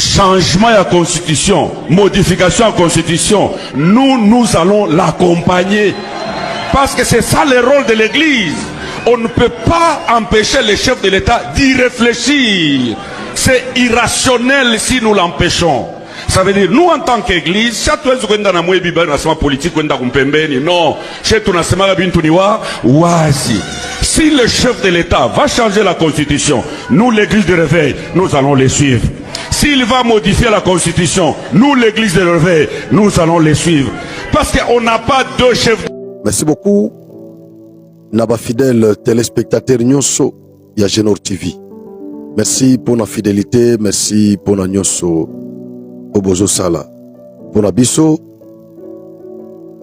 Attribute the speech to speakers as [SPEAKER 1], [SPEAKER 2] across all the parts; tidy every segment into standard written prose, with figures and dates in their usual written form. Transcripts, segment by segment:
[SPEAKER 1] changement à la constitution, modification à la constitution, nous allons l'accompagner. Parce que c'est ça le rôle de l'église. On ne peut pas empêcher les chefs de l'État d'y réfléchir. C'est irrationnel si nous l'empêchons. Ça veut dire, nous en tant qu'église, si tu es dans la politique, non, si le chef de l'État va changer la constitution, nous l'église de réveil, nous allons les suivre. S'il va modifier la constitution, nous l'église de réveil, nous allons les suivre. Parce qu'on n'a pas deux chefs.
[SPEAKER 2] Merci beaucoup. Naba fidèle téléspectateur Nyonso, ya Genor TV. Merci pour la fidélité, merci pour la Nyonso Obozo Sala. Pour la biso,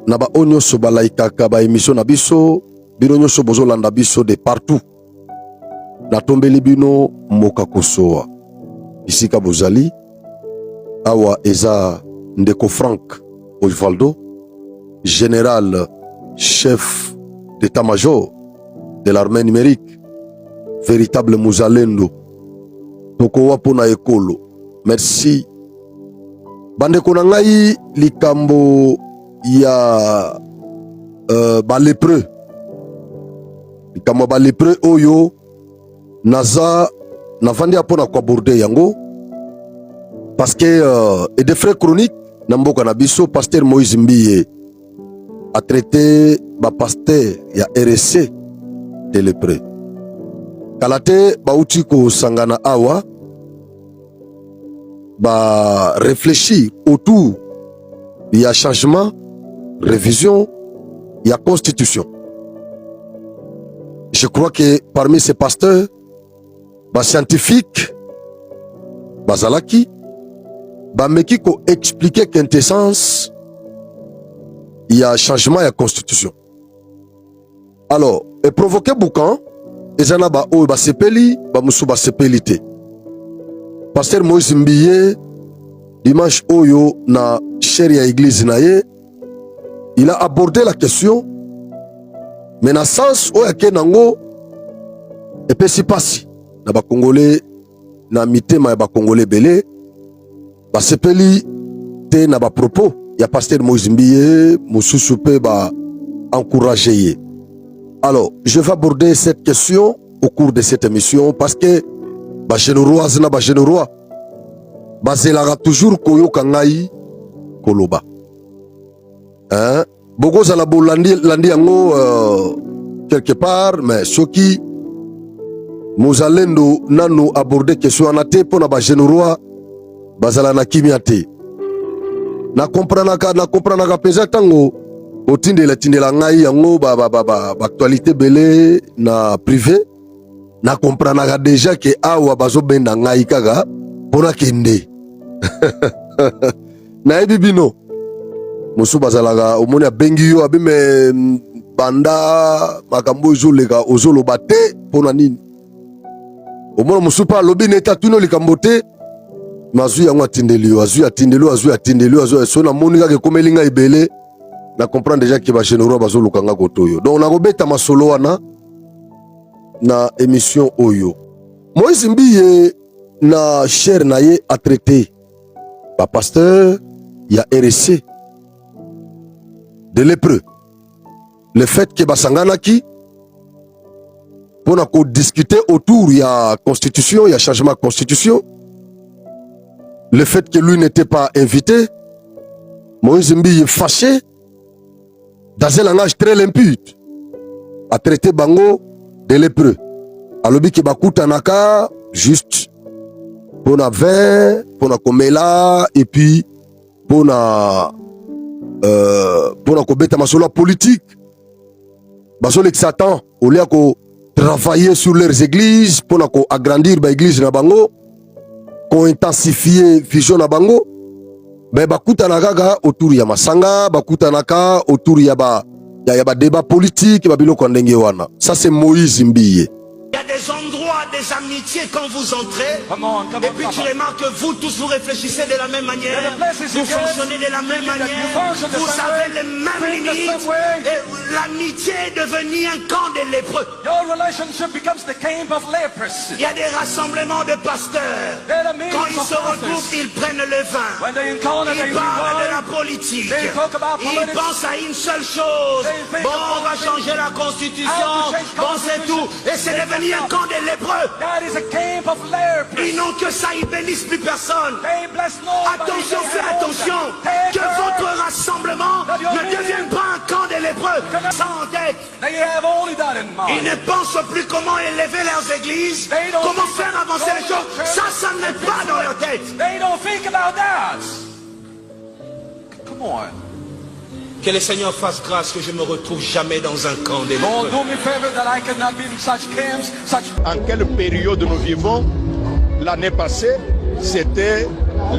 [SPEAKER 2] Naba Onyoso Balaika Kaba émission Nabiso, Bino Nyonso Bozo Landa biso de partout. Na tombeli bino Mokakosoa. Ici Kabozali, Awa Eza Ndeko Frank Osvaldo, général chef d'état-major de l'armée numérique, véritable Mouzalendo, Toko Wapona Ekolo. Merci. Bande konangai likambo ya balépreux. Likambo balépreux oyo naza navandi apona kwa borde yango parce que et des frais chroniques namboka na biso pasteur Moïse Mbiye a traité ba pasteur ya RSC de lépreux. Kalate bauti ko sangana awa ba réfléchir autour ya changement, révision, ya constitution. Je crois que parmi ces pasteurs, ba scientifique, bazalaki, ba meki ko expliquer quintessence il y a changement à la constitution. Alors, et provoquer boucan, et zana ba o ba sepeli, ba musu ba sepelité. Pasteur Moïse Mbiye, dimanche oyo na chéria église naye, il a abordé la question, mais na sens oya kenango, et puis si passi, na ba congolais, na mitema ya ba congolais belé, ba sepeli, te na ba propos, il y a pasteur Moïse Mbiye, Moussoussoupe ba encouragé. Alors, je vais aborder cette question au cours de cette émission parce que ba généroi zina ba généroi bazelara toujours koyo kangai koloba. Hein? Bogo za la bolandi landi yango quelque part, mais ce qui Mozalendo nanu aborder question anate pona ba généroi bazala na kimiate. Na comprenaka peza tango otindela ngai yango ba actualité belé na privé na comprenaka déjà que awa bazo benda ngai kaka pona kende na ebibino musu bazalaka omoni abengi yo abime banda makambo ezoleka ozoloba te pona nini omona musu pa lobi neta tuno likambo te mazui yango atindeli yo azui atindeli yo so na moni kaka komeli ngai belé na comprendre déjà que ba généraux bazoluka nga kotoyo donc na kobeta masolo wana na émission oyo Moïse Mbiye na cher na ye a traité ba pasteur ya RSC de lépreux le fait que basangana ki pona ko discuter autour ya constitution ya changement constitution. Le fait que lui n'était pas invité, Moïse Mbiye est fâché dans un langage très limpide à traiter Bango de lépreux. Alobi ki bakuta naka juste pour na vin, pour na komela et puis pour na kobeta masolo politique. Basolo qui s'attend au lieu ko travailler sur leurs églises pour na ko agrandir ba église na Bango. Qu'on intensifie vision na bango ben bakuta naka autour ya masanga bakuta naka autour ya ba débat politique ba biloko ndenge wana ça c'est Moïse Mbiye.
[SPEAKER 3] Il y a des endroits des amitiés quand vous entrez. Et puis tu remarques que vous tous vous réfléchissez de la même manière. Vous fonctionnez de la même manière. Vous avez les mêmes limites. Et l'amitié est devenue un camp de lépreux. Il y a des rassemblements de pasteurs. Quand ils se retrouvent, ils prennent le vin. Ils parlent de la politique. Ils pensent à une seule chose. Bon, on va changer la constitution. Bon, c'est tout. Et c'est devenu un camp de lépreux. Ils n'ont que ça, ils bénissent plus personne. Attention, fais attention. Que votre rassemblement ne devienne pas un camp de lépreux. Ça en tête. Ils ne pensent plus comment élever leurs églises, comment faire avancer les choses. Ça n'est pas dans leur tête. Que le Seigneur fasse grâce que je ne me retrouve jamais dans un camp de lépreux.
[SPEAKER 4] En quelle période nous vivons? L'année passée, c'était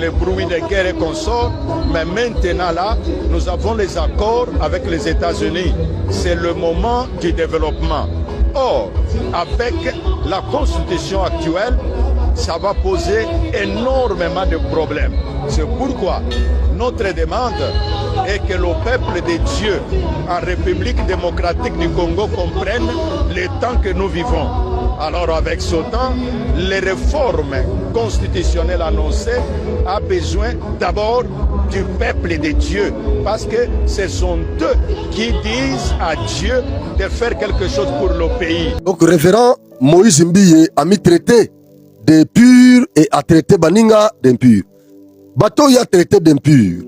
[SPEAKER 4] le bruit de guerre et consorts, mais maintenant là, nous avons les accords avec les États-Unis. C'est le moment du développement. Or, avec la constitution actuelle, ça va poser énormément de problèmes. C'est pourquoi notre demande est que le peuple de Dieu en République démocratique du Congo comprenne le temps que nous vivons. Alors avec ce temps, les réformes constitutionnelles annoncées ont besoin d'abord du peuple de Dieu, parce que ce sont eux qui disent à Dieu de faire quelque chose pour le pays.
[SPEAKER 2] Donc révérend Moïse Mbiye a mis traité d'impur et a traité Baninga d'impur. Bato ya traité d'impur,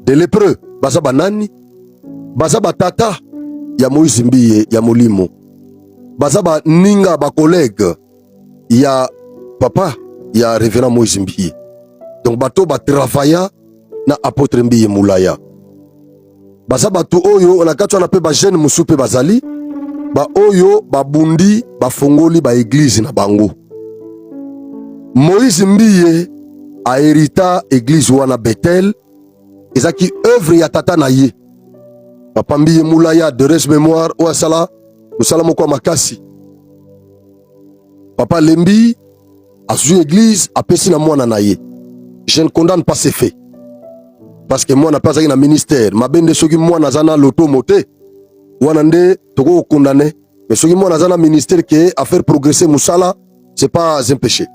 [SPEAKER 2] de lépreux, baza banani, baza batata ya Moïse Mbiye ya Molimo. Baza ba ninga ba collègue ya papa ya révérend Moïse Mbiye. Donc bato ba travailla na apôtre Mbiye Moulaya. Baza bato oyo na kati wana pe ba jeune musupe bazali ba oyo ba bundi ba fongoli ba église na bango. Moïse Mbiye a hérita église wana Bethel ezaki œuvre ya tata na ye. Papa Mbiye Moulaya de res mémoire o asala musala moko makasi. Papa Lembi a su église a pesi na mwana na ye. Je ne condamne pas ces faits. Parce que moi n'a pas un ministère. Ma bende soki moi nazana loto moté. Wana nde toko condamné. Mais soki moi nazana ministère qui a faire progresser musala, c'est pas un péché.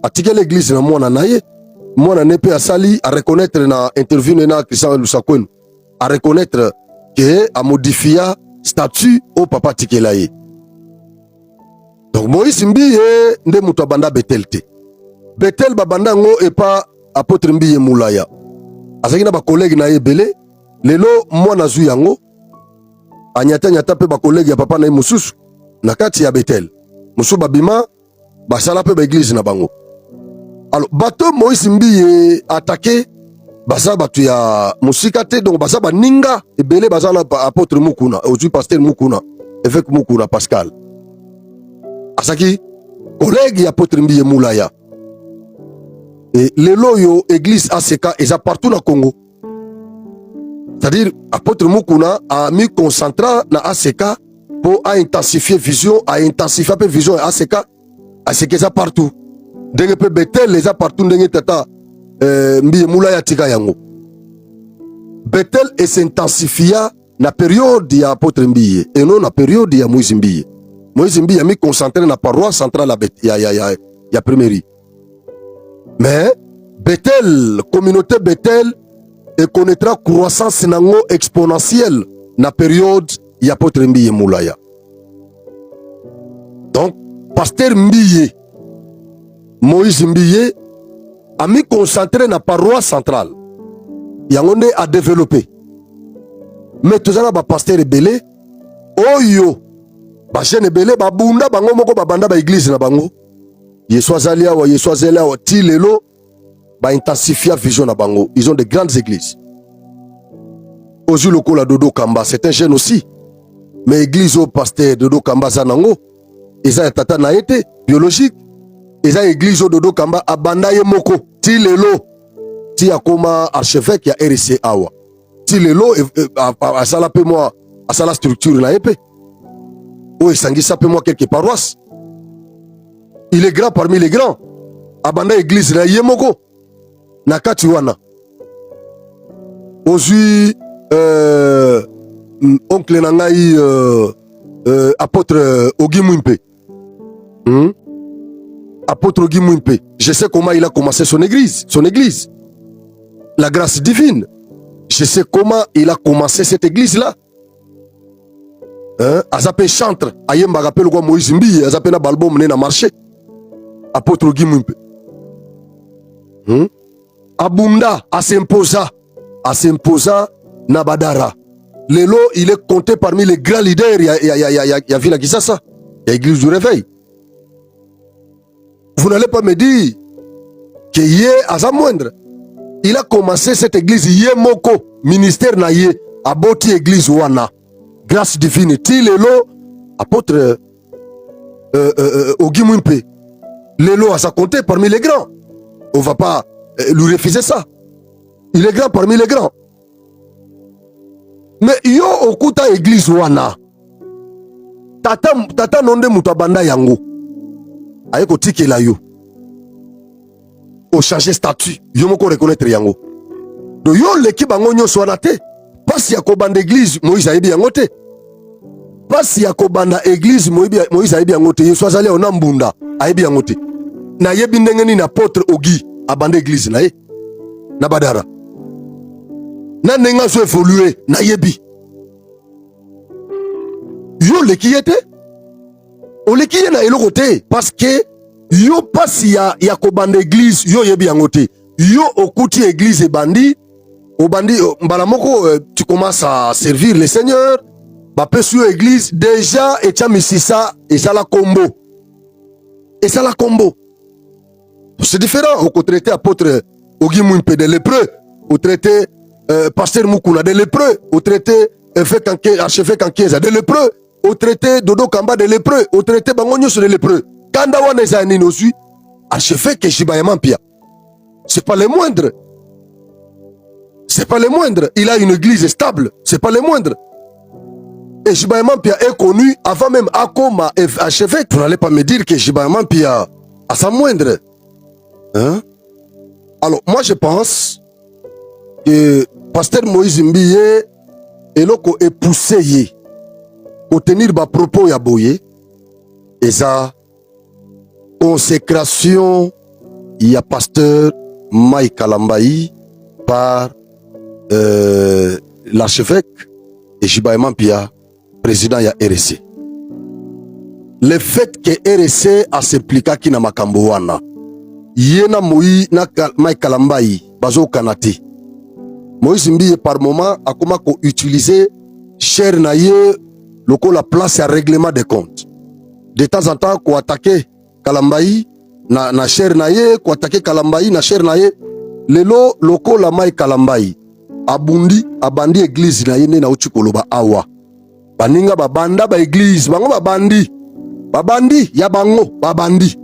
[SPEAKER 2] Atike l'église na moi na ye. Moi na nepe asali a reconnaître na interview na Christian Lusakwen. A reconnaître que a modifié statut au papa tikelaye. Donc Moïse Mbiye nde muto abanda Bethel te. Bethel babanda ngo et pas apôtre Mbiye Moulaya. Azaki na ba collègue na ebele lelo mwana zu yango anyata pe ba collègue ya papa na mususu na kati ya Bethel. Musu babima basala pe ba église na bango. Alors bato Moïse Mbiye attaqué basa batu ya musika te donc basa ba ninga ebele basa na apôtre Mukuna aujourd'hui pasteur Mukuna évêque Mukuna Pascal. Asaki collègue ya apôtre Mbiye Moulaya. Et les loyo église ACK et ça partout dans le Congo. C'est-à-dire apôtre Mukuna a mis concentré na ACK pour intensifier vision, à intensifier la vision ACK, à ce que ça partout. Dengue pe Bethel les a partout dengue tata Mbiye Moulaya tika yango. Bethel et s'intensifia na période ya apôtre Mbiye et non na période ya Moïse Mbiye. Moïse Mbiye a mis concentré na paroisse centrale ya primerie. Mais Bethel, communauté Bethel, et connaîtra croissance nango exponentielle na période ya apôtre Mbiye Moulaya. Donc, pasteur Mbiye, Moïse Mbiye, a mis concentré na paroisse centrale. Yangonde a développé. Mais tout ça, ba pasteur ebele, oyo, ba jeune ebele, ba bunda bango moko ba banda ba église na bango. Yeswazalia wa Yeswazalia wa Tilelo ba intensifier vision na bango. Ils ont de grandes églises. Ozu lokola Dodo Kamba, c'est un jeune aussi. Mais église au pasteur Dodo Kamba zanango, eza tata na été biologique. Eza église au Dodo Kamba abanda ye moko. Tilelo ti akoma archevêque ya RC awa. Tilelo a sala pe moi a sala structure na épée. O esangisa pe moi quelques paroisses. il est grand parmi les grands. Abanda église na yemoko na kati wana. Ozui oncle nangai apôtre Ogi Mwimpe. Apôtre Ogi Mwimpe. Je sais comment il a commencé son église. La grâce divine. Je sais comment il a commencé cette église-là. Azape chantre. Ayemba rappelle quoi Moïse Mbi. Azape na balbo mené na marché. Apôtre Ogi Mwimpe. Abunda s'imposa na Badara. Lelo, il est compté parmi les grands leaders. Il y a Villa Kisasa. Il y a l'église du réveil. Vous n'allez pas me dire que Yé Aza moindre. Il a commencé cette église Yé Moko, ministère na Yé, aboti église Wana. Grâce divine. Ti Lelo, apôtre Ogi Mwimpe. Lelo a sa compté parmi les grands. On ne va pas lui refuser ça. Il est grand parmi les grands. Mais yo okuta église wana. Tata nonde mutabanda yango. Aye ko tikela yo. O changer statut. Yo moko reconnaître yango. Do yo leki bango nyonso wana te. Pasi ya ko banda église Moïse ayebi yango te. Pasi ya ko banda église Moïse ayebi yango te. Yesu azali ona mbunda ayebi yango te. Na yebi ndenge ni na apôtre Ogi abanda église na ye. Na Badara. Na nenga so évoluer na yebi. Yo leki yete. O leki ye na eloko te parce que yo pasi ya ko banda église yo yebi yango te. Yo okuti église e bandi o bandi mbala moko tu commences à servir le Seigneur. Ba pesu église déjà etia misisa et ça la combo. Et ça la combo. C'est différent. Au traité apôtre Ogi Mwimpe de lépreux, au traité pasteur Mukuna de lépreux, au traité archevêque Ankieza de lépreux, au traité Dodo Kamba de lépreux, au traité Bangonyos de lépreux. Kanda Waneza Ninosu, archevêque Shibayamampia. C'est pas les moindres. C'est pas les moindres. Il a une église stable. C'est pas les moindres. Et Shibayamampia est connu avant même Akoma archevêque. Vous n'allez pas me dire que Shibayamampia a sa moindre. Hein? Alors, moi je pense que pasteur Moïse Mbiye est loko est poussé pour tenir ba propos ya boye et ça consécration il y a pasteur Mike Kalambayi par l'archevêque et Jibaïman Pia président ya RSC. Le fait que RSC a s'impliqué qui na makambo wana Yena Moïse na Mike Kalambayi bazo kanate. Moïse Mbiye par moment a comment ko utiliser cher na ye loko la place à règlement des comptes. De temps en temps ko attaquer Kalambayi na cher na ye ko attaquer Kalambayi na cher na ye lelo loko la Mike Kalambayi abandi église na ye na uchi koloba awa. Baninga babanda ba église bango babandi ya bango babandi.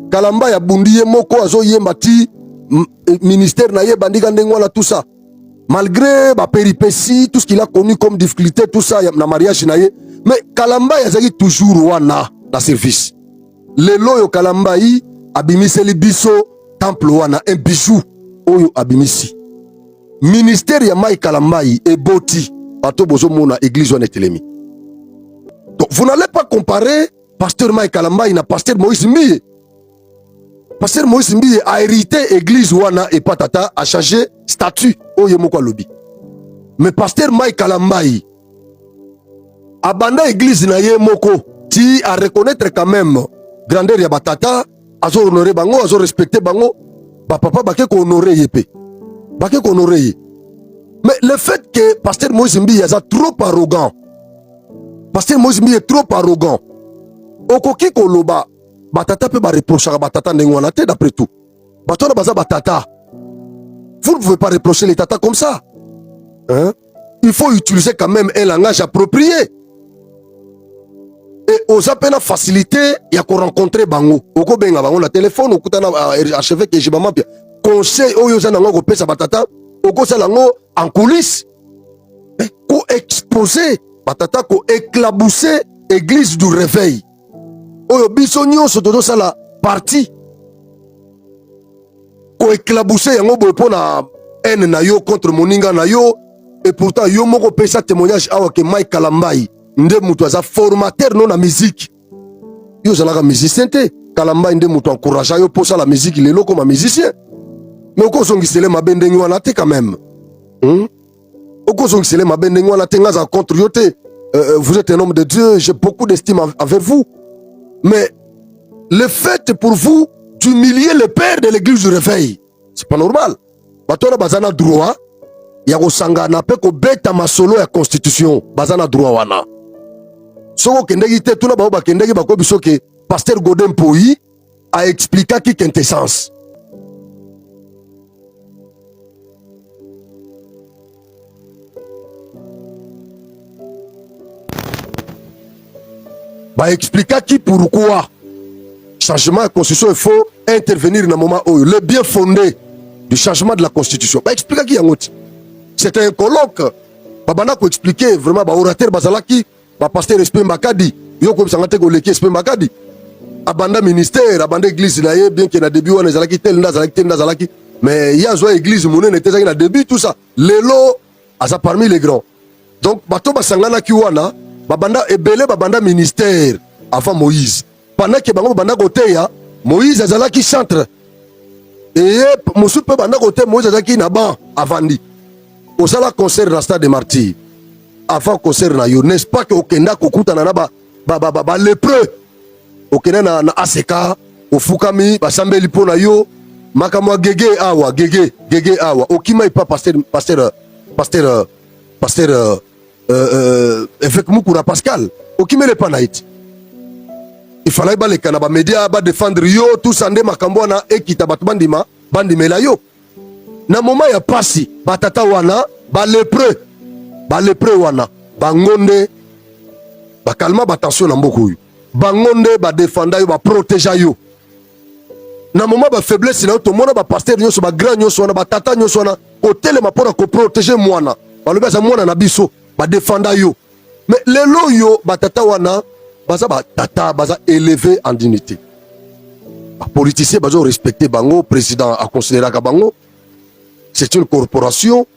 [SPEAKER 2] Kalamba ya bundi ye moko azo yemba ti ministère na ye bandika ndengwana tout ça. Malgré ba péripéties, tout ce qu'il a connu comme difficulté, tout ça na mariage na ye, mais Kalamba yazaki toujours wana na service. Lelo yo Kalamba yi abimisi libiso temple wana un bijou oyo abimisi. Ministère ya Mike Kalamba yi eboti bato bozo mona église wana etelemi. Donc vous n'allez pas comparer pasteur Mike Kalamba yi na pasteur Moïse Mbiye. Pasteur Moïse Mbiye a hérité église wana et patata a changé statut oye moko lobi. Mais pasteur Mike Kalambayi abanda église na ye moko ti a reconnaître quand même grandeur ya batata azo honorer bango azo respecter bango ba papa bake ko honorer yepe. Bake ko honorer ye. Mais le fait que pasteur Moïse Mbiye est trop arrogant. Pasteur Moïse Mbiye est trop arrogant. Okoki ko loba batata peut ba reprocher à batata ndengwana te d'après tout. Batona baza batata. Vous ne pouvez pas reprocher les tatas comme ça. Hein? Il faut utiliser quand même un langage approprié. Et aux appels à facilité, il y a qu'on rencontrer bango. Oko benga bango la téléphone, oko tana archevêque et jibama pia. Conseil oyo za nango ko pesa batata, oko sa lango en coulisses. Ko exposer batata ko éclabousser église du réveil. Oyo biso nyonso dodo sala parti ko éclabousser yango boye pona haine na yo contre moninga na yo. Et pourtant yo moko pesa témoignage awa ke Mike Kalambai nde mutu aza formateur non na musique. Yo zalaka musicien te. Kalambai nde mutu encourage yo posa la musique lelo comme un musicien. Mais oko zongisele mabe ndenge wana te quand même. Oko zongisele mabe ndenge wana te ngaza contre yo te. Vous êtes un homme de Dieu, j'ai beaucoup d'estime envers vous. Mais le fait pour vous d'humilier le père de l'église du réveil, c'est pas normal. Batona bazana droit ya kosangana pe ko beta masolo ya constitution, bazana droit wana. Soko kendeki te tuna ba kendeki ba ko biso ke pasteur Godin Poyi a expliqué qui quintessence. Bah expliquer qui pourquoi changement de la constitution il faut intervenir dans le moment où le bien fondé du changement de la constitution. Bah expliquer qui en c'était un colloque. Babana ko expliquer vraiment ba orateur bazalaki ba pasteur Esprit Makadi yo ko sangate ko leki Esprit Makadi abanda ministère abanda église na ye bien que na début on ezalaki tel ndazalaki mais il y a zo église monene était na début tout ça lelo asa parmi les grands donc bato basangana ki wana babanda ebele babanda ministère avant Moïse pendant que bango babanda côté ya Moïse azalaki centre et musu pe banda côté Moïse azalaki na ban avandi au sala concert na stade des martyrs avant concert na yo n'est-ce pas que okenda kokuta na ba lépreux okenda na ACK ofukami basambeli pona yo makamwa gege awa okima ipa pasteur avec Mukura Pascal okimele panaït il fallait les canaba média ba défendre yo tout sande makambo na ekita batubandima bandimela yo na moment ya pasi batata wana ba lépreux wana bangonde bakalma batension na mboko yo bangonde ba défenda yo ba protéger yo na moment ba faiblesse na to mona ba pasteur nyoso ba grand nyoso wana batata nyoso wana kotelema pona ko protéger mwana balobi za mwana na biso ba défenda yo mais lelo yo batata wana baza batata baza élevé en dignité ba politicien bazo respecter bango président a considéré ka bango c'est une corporation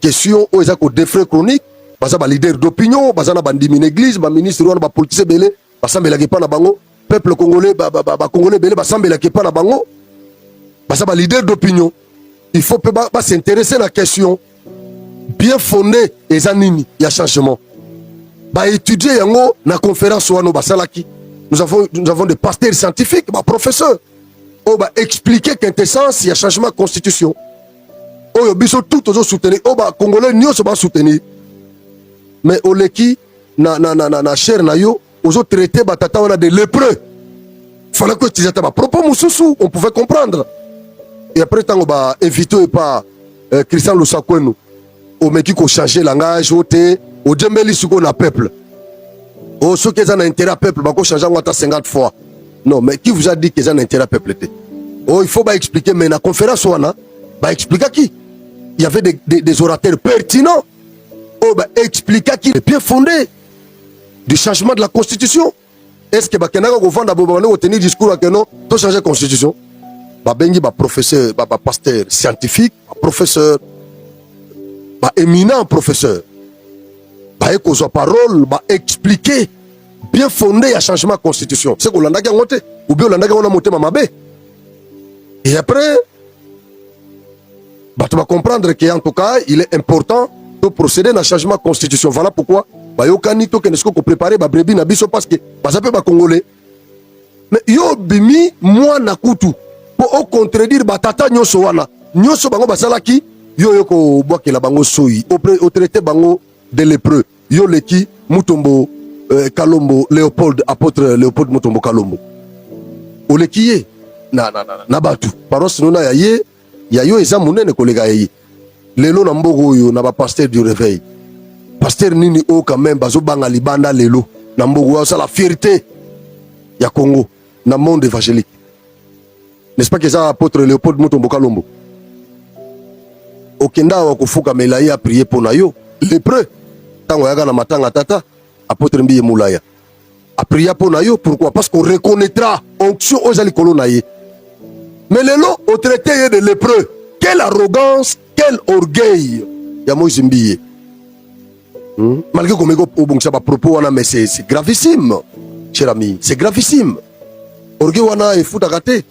[SPEAKER 2] question o ezako défrait chronique baza ba leader d'opinion baza na bandimi église ba ministre wana ba politicien belé basambela ke pa na bango peuple congolais ba congolais belé basambela ke pa na bango baza ba leader d'opinion il faut pas s'intéresser à la question bien fondée eza nini ya changement ba étudier yango na conférence wano basalaki nous avons des pasteurs scientifiques ba professeurs o ba expliquer quintessence ya changement de constitution oyo biso tout ozo soutenir o ba congolais nyonso ba soutenir mais oleki na cher na yo ozo traiter batata wana de lépreux fallait que tu aies ba propos mususu on pouvait comprendre et après tango ba éviter pas Christian Lusakwenu o meki ko changer langage ote o djembeli suko na peuple o ceux qui ont intérêt à peuple ba ko changer ngata 50 fois non mais qui vous a dit qu'ils ont intérêt à peuple te oh il faut ba expliquer mais na conférence wana ba expliquer qui il y avait des orateurs pertinents oh ba expliquer qui est bien fondé du changement de la constitution. Est-ce que bakenaka ko vanda bo ba tenir discours que non to changer constitution ba bengi ba professeur ba pasteur scientifique ba professeur ba éminent professeur ba eko parole ba expliquer bien fondé à changement de constitution c'est que l'andaki ngote ou bien l'andaki on a monté mamabe et après bah tu vas comprendre que en tout cas il est important de procéder à un changement de constitution. Voilà pourquoi bah yokani to kenesko ko préparer ba brebi na biso parce que bah ça peut ba congolais mais yo bimi moi na kutu pour contredire ba tata nyoso wana nyoso bango basalaki yo ko bwakela bango soyi au traité bango de lépreux yo leki Mutombo Kalombo Léopold apôtre Léopold Mutombo Kalombo oleki ye na batu paroisse nona ya ye ya yo eza munene kolega ye lelo na mbogo yo na ba pasteur du réveil pasteur nini o quand même bazo banga libanda lelo na mbogo ya la fierté ya Congo na monde évangélique n'est-ce pas que ça apôtre Léopold Mutombo Kalombo okenda wa kufuka melayi a prier pour na yo lépreux tango yaga na matanga tata apôtre Mbiye Moulaya a prié pour nayo. Pourquoi? Parce qu'on reconnaîtra onction aux alikolo naye. Mais le lot au traité de lépreux. Quelle arrogance, quel orgueil. Ya Moïse Mbiye. Malgré qu'on me propos, mais c'est gravissime, cher ami. C'est gravissime. Orgueil wana e fout à rater.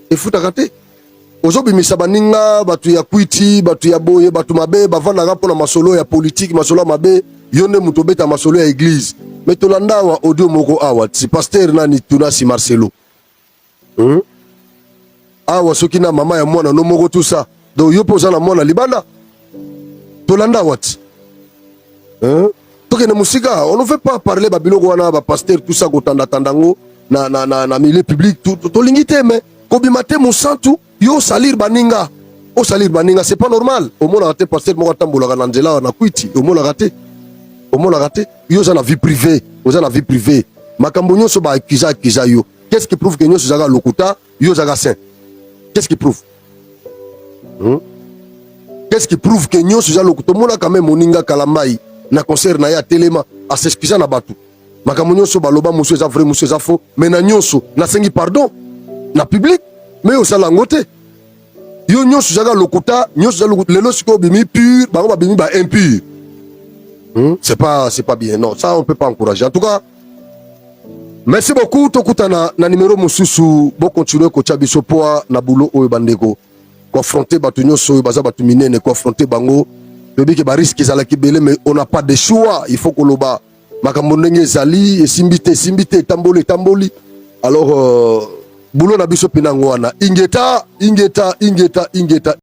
[SPEAKER 2] E fout à rater. Ozobi misabaninga, batu ya kwiti, batu ya boye, batu mabe, bavana rapo na masolo ya politique, masolo mabe, yone mutobeta masolo ya église. Mais tolanda wa audio moko awa, si pasteur nani tunasi Marcelo. Awa soki na mama ya mwana no moko tout ça. Donc yo poza na mwana libanda. Tolanda wat. Toke ne musika, on ne veut pas parler babiloko wana ba pasteur tout ça kotanda tandango na milieu public tout lingité mais kobimate musantu yo salir baninga. O salir baninga c'est pas normal. Au moins raté pasteur moko tambola na nzela na kwiti, au moins raté. Au moins raté. Yo za na vie privée, yo za na vie privée. Makambo nyonso ba akiza yo. Qu'est-ce qui prouve que nyonso zaga lokuta, yo zaga saint? Qu'est-ce qui prouve? Qu'est-ce qui prouve que nyonso zaga lokuta mona quand même moninga kalamai na concert na ya telema a s'excuser na batu. Makambo nyonso baloba monsieur za vrai monsieur za faux, mais na nyonso na sengi pardon na public, mais au salangote. Yo nyonso zaga lokuta, nyonso zaga lokuta lelo siko bimi pur, ba bimi ba impur. C'est pas bien. Non, ça on peut pas encourager. En tout cas, merci beaucoup. Tokutana na numéro mususu bo continuer ko chabiso poa na bulo oyo bandeko. Confronter batu nyonso baza batu minene, confronter bango. Bebi ke ba risque ezala ki belé, mais on n'a pas de choix. Il faut que loba makambo ndenge zali simbite tamboli. Alors bulo na biso pinango wana ingeta